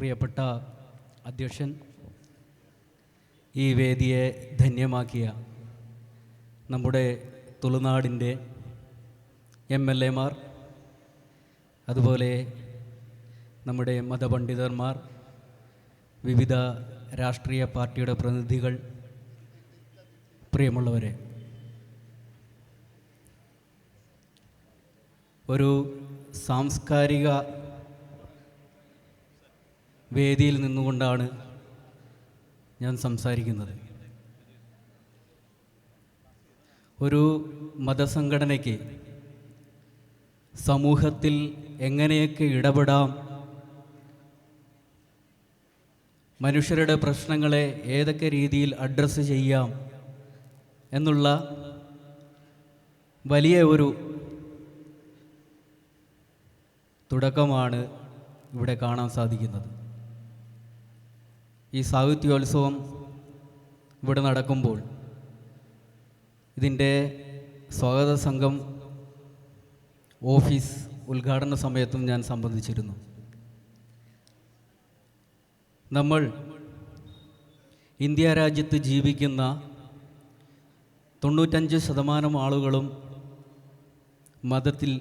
പ്രിയപ്പെട്ട അധ്യക്ഷൻ, ഈ വേദിയെ ധന്യമാക്കിയ നമ്മുടെ തുളുനാടിൻ്റെ MLA മാർ, അതുപോലെ നമ്മുടെ മതപണ്ഡിതന്മാർ, വിവിധ രാഷ്ട്രീയ പാർട്ടിയുടെ പ്രതിനിധികൾ, പ്രിയമുള്ളവരെ, ഒരു സാംസ്കാരിക വേദിയിൽ നിന്നുകൊണ്ടാണ് ഞാൻ സംസാരിക്കുന്നത്. ഒരു മതസംഘടനയ്ക്ക് സമൂഹത്തിൽ എങ്ങനെയൊക്കെ ഇടപെടാം, മനുഷ്യരുടെ പ്രശ്നങ്ങളെ ഏതൊക്കെ രീതിയിൽ അഡ്രസ്സ് ചെയ്യാം എന്നുള്ള വലിയ ഒരു തുടക്കമാണ് ഇവിടെ കാണാൻ സാധിക്കുന്നത്. ഈ സാഹിത്യോത്സവം ഇവിടെ നടക്കുമ്പോൾ ഇതിൻ്റെ സ്വാഗത സംഘം ഓഫീസ് ഉദ്ഘാടന സമയത്തും ഞാൻ സംബന്ധിച്ചിരുന്നു. നമ്മൾ ഇന്ത്യ രാജ്യത്ത് ജീവിക്കുന്ന 95% ആളുകളും മതത്തിൽ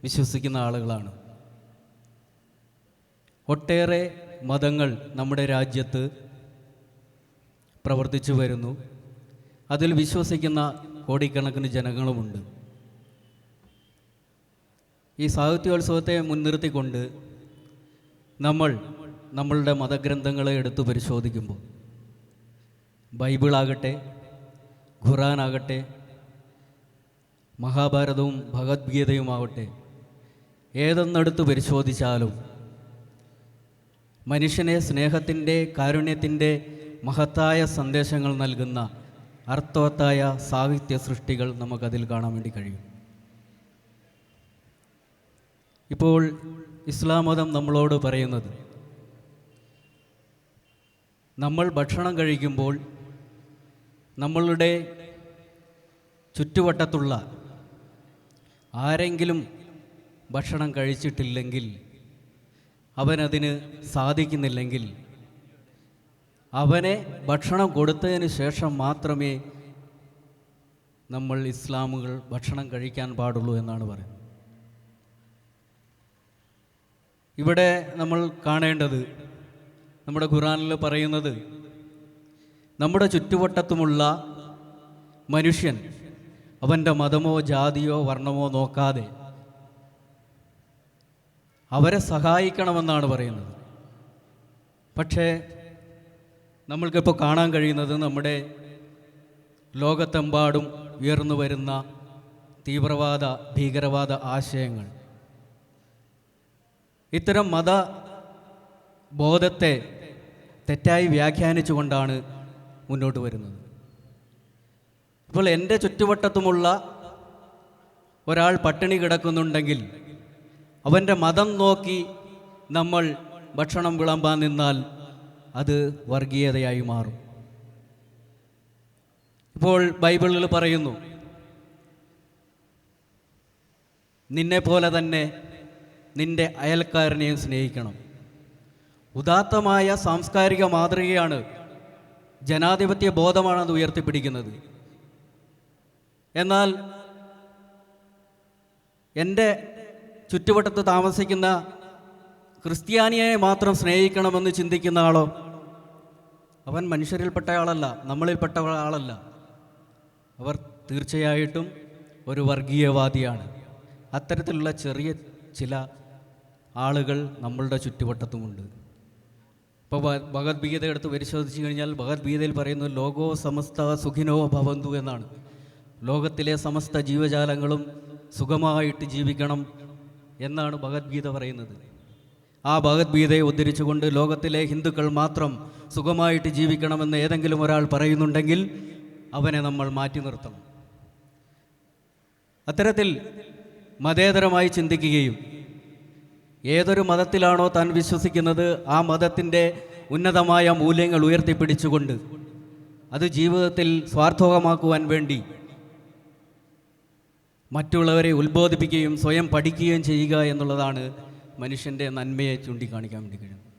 വിശ്വസിക്കുന്ന ആളുകളാണ്. ഒട്ടേറെ മതങ്ങൾ നമ്മുടെ രാജ്യത്ത് പ്രവർത്തിച്ചു വരുന്നു. അതിൽ വിശ്വസിക്കുന്ന കോടിക്കണക്കിന് ജനങ്ങളുമുണ്ട്. ഈ സാഹിത്യോത്സവത്തെ മുൻനിർത്തിക്കൊണ്ട് നമ്മളുടെ മതഗ്രന്ഥങ്ങളെ എടുത്തു പരിശോധിക്കുമ്പോൾ ബൈബിളാകട്ടെ, ഖുറാനാകട്ടെ, മഹാഭാരതവും ഭഗവത്ഗീതയുമാവട്ടെ, ഏതൊന്നെടുത്ത് പരിശോധിച്ചാലും മനുഷ്യനെ സ്നേഹത്തിൻ്റെ, കാരുണ്യത്തിൻ്റെ മഹത്തായ സന്ദേശങ്ങൾ നൽകുന്ന അർത്ഥവത്തായ സാഹിത്യ സൃഷ്ടികൾ നമുക്കതിൽ കാണാൻ വേണ്ടി കഴിയും. ഇപ്പോൾ ഇസ്ലാം മതം നമ്മളോട് പറയുന്നത്, നമ്മൾ ഭക്ഷണം കഴിക്കുമ്പോൾ നമ്മളുടെ ചുറ്റുവട്ടത്തുള്ള ആരെങ്കിലും ഭക്ഷണം കഴിച്ചിട്ടില്ലെങ്കിൽ, അവനതിന് സാധിക്കുന്നില്ലെങ്കിൽ, അവനെ ഭക്ഷണം കൊടുത്തതിന് ശേഷം മാത്രമേ നമ്മൾ ഇസ്ലാമുകൾ ഭക്ഷണം കഴിക്കാൻ പാടുള്ളൂ എന്നാണ് പറയുന്നത്. ഇവിടെ നമ്മൾ കാണേണ്ടത്, നമ്മുടെ ഖുർആനിൽ പറയുന്നത്, നമ്മുടെ ചുറ്റുവട്ടത്തുമുള്ള മനുഷ്യൻ അവൻ്റെ മതമോ ജാതിയോ വർണ്ണമോ നോക്കാതെ അവരെ സഹായിക്കണമെന്നാണ് പറയുന്നത്. പക്ഷേ നമ്മൾക്കിപ്പോൾ കാണാൻ കഴിയുന്നത്, നമ്മുടെ ലോകത്തെമ്പാടും ഉയർന്നു വരുന്ന തീവ്രവാദ, ഭീകരവാദ ആശയങ്ങൾ ഇത്തരം മതബോധത്തെ തെറ്റായി വ്യാഖ്യാനിച്ചുകൊണ്ടാണ് മുന്നോട്ട് വരുന്നത്. ഇപ്പോൾ എൻ്റെ ചുറ്റുവട്ടത്തുമുള്ള ഒരാൾ പട്ടിണി കിടക്കുന്നുണ്ടെങ്കിൽ അവൻ്റെ മതം നോക്കി നമ്മൾ ഭക്ഷണം വിളമ്പാൻ നിന്നാൽ അത് വർഗീയതയായി മാറും. ഇപ്പോൾ ബൈബിളിൽ പറയുന്നു, നിന്നെപ്പോലെ തന്നെ നിൻ്റെ അയൽക്കാരനെയും സ്നേഹിക്കണം. ഉദാത്തമായ സാംസ്കാരിക മാതൃകയാണ്, ജനാധിപത്യ ബോധമാണത് ഉയർത്തിപ്പിടിക്കുന്നത്. എന്നാൽ എൻ്റെ ചുറ്റുവട്ടത്ത് താമസിക്കുന്ന ക്രിസ്ത്യാനിയെ മാത്രം സ്നേഹിക്കണമെന്ന് ചിന്തിക്കുന്ന ആളോ, അവൻ മനുഷ്യരിൽപ്പെട്ട ആളല്ല, നമ്മളിൽപ്പെട്ട ആളല്ല. അവർ തീർച്ചയായിട്ടും ഒരു വർഗീയവാദിയാണ്. അത്തരത്തിലുള്ള ചെറിയ ചില ആളുകൾ നമ്മളുടെ ചുറ്റുവട്ടത്തുമുണ്ട്. ഇപ്പോൾ ഭഗവത്ഗീത എടുത്ത് പരിശോധിച്ച് കഴിഞ്ഞാൽ ഭഗവത്ഗീതയിൽ പറയുന്നു, ലോകോ സമസ്ത സുഖിനോ ഭവന്തു എന്നാണ്. ലോകത്തിലെ സമസ്ത ജീവജാലങ്ങളും സുഖമായിട്ട് ജീവിക്കണം എന്നാണ് ഭഗവത്ഗീത പറയുന്നത്. ആ ഭഗവത്ഗീതയെ ഉദ്ധരിച്ചുകൊണ്ട് ലോകത്തിലെ ഹിന്ദുക്കൾ മാത്രം സുഖമായിട്ട് ജീവിക്കണമെന്ന് ഏതെങ്കിലും ഒരാൾ പറയുന്നുണ്ടെങ്കിൽ അവനെ നമ്മൾ മാറ്റി നിർത്തണം. അത്തരത്തിൽ മതേതരമായി ചിന്തിക്കുകയും ഏതൊരു മതത്തിലാണോ താൻ വിശ്വസിക്കുന്നത് ആ മതത്തിൻ്റെ ഉന്നതമായ മൂല്യങ്ങൾ ഉയർത്തിപ്പിടിച്ചുകൊണ്ട് അത് ജീവിതത്തിൽ സ്വാർത്ഥകമാക്കുവാൻ വേണ്ടി മറ്റുള്ളവരെ ഉത്ബോധിപ്പിക്കുകയും സ്വയം പഠിക്കുകയും ചെയ്യുക എന്നുള്ളതാണ് മനുഷ്യൻ്റെ നന്മയെ ചൂണ്ടിക്കാണിക്കാൻ വേണ്ടി കഴിയുന്നത്.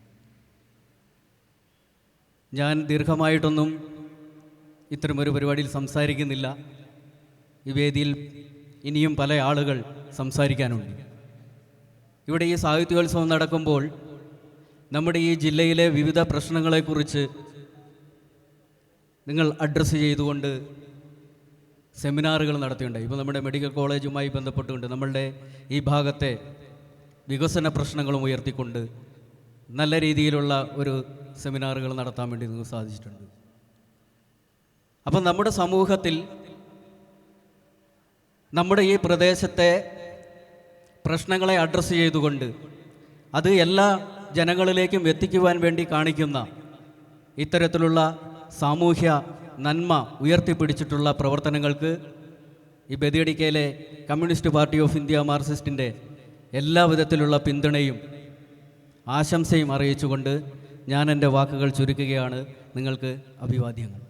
ഞാൻ ദീർഘമായിട്ടൊന്നും ഇത്തരമൊരു പരിപാടിയിൽ സംസാരിക്കുന്നില്ല. ഈ വേദിയിൽ ഇനിയും പല ആളുകൾ സംസാരിക്കാനുണ്ട്. ഇവിടെ ഈ സാഹിത്യോത്സവം നടക്കുമ്പോൾ നമ്മുടെ ഈ ജില്ലയിലെ വിവിധ പ്രശ്നങ്ങളെക്കുറിച്ച് നിങ്ങൾ അഡ്രസ്സ് ചെയ്തുകൊണ്ട് സെമിനാറുകൾ നടത്തിയിട്ടുണ്ടായി. ഇപ്പോൾ നമ്മുടെ മെഡിക്കൽ കോളേജുമായി ബന്ധപ്പെട്ടുകൊണ്ട് നമ്മളുടെ ഈ ഭാഗത്തെ വികസന പ്രശ്നങ്ങളും ഉയർത്തിക്കൊണ്ട് നല്ല രീതിയിലുള്ള ഒരു സെമിനാറുകൾ നടത്താൻ വേണ്ടി നിങ്ങൾക്ക് സാധിച്ചിട്ടുണ്ട്. അപ്പം നമ്മുടെ സമൂഹത്തിൽ നമ്മുടെ ഈ പ്രദേശത്തെ പ്രശ്നങ്ങളെ അഡ്രസ്സ് ചെയ്തുകൊണ്ട് അത് എല്ലാ ജനങ്ങളിലേക്കും എത്തിക്കുവാൻ വേണ്ടി കാണിക്കുന്ന ഇത്തരത്തിലുള്ള സാമൂഹ്യ നന്മ ഉയർത്തിപ്പിടിച്ചിട്ടുള്ള പ്രവർത്തനങ്ങൾക്ക് ഈ ബദിയടിക്കയിലെ കമ്മ്യൂണിസ്റ്റ് പാർട്ടി ഓഫ് ഇന്ത്യ മാർക്സിസ്റ്റിൻ്റെ എല്ലാ വിധത്തിലുള്ള പിന്തുണയും ആശംസയും അറിയിച്ചുകൊണ്ട് ഞാൻ എൻ്റെ വാക്കുകൾ ചുരുക്കുകയാണ്. നിങ്ങൾക്ക് അഭിവാദ്യങ്ങൾ.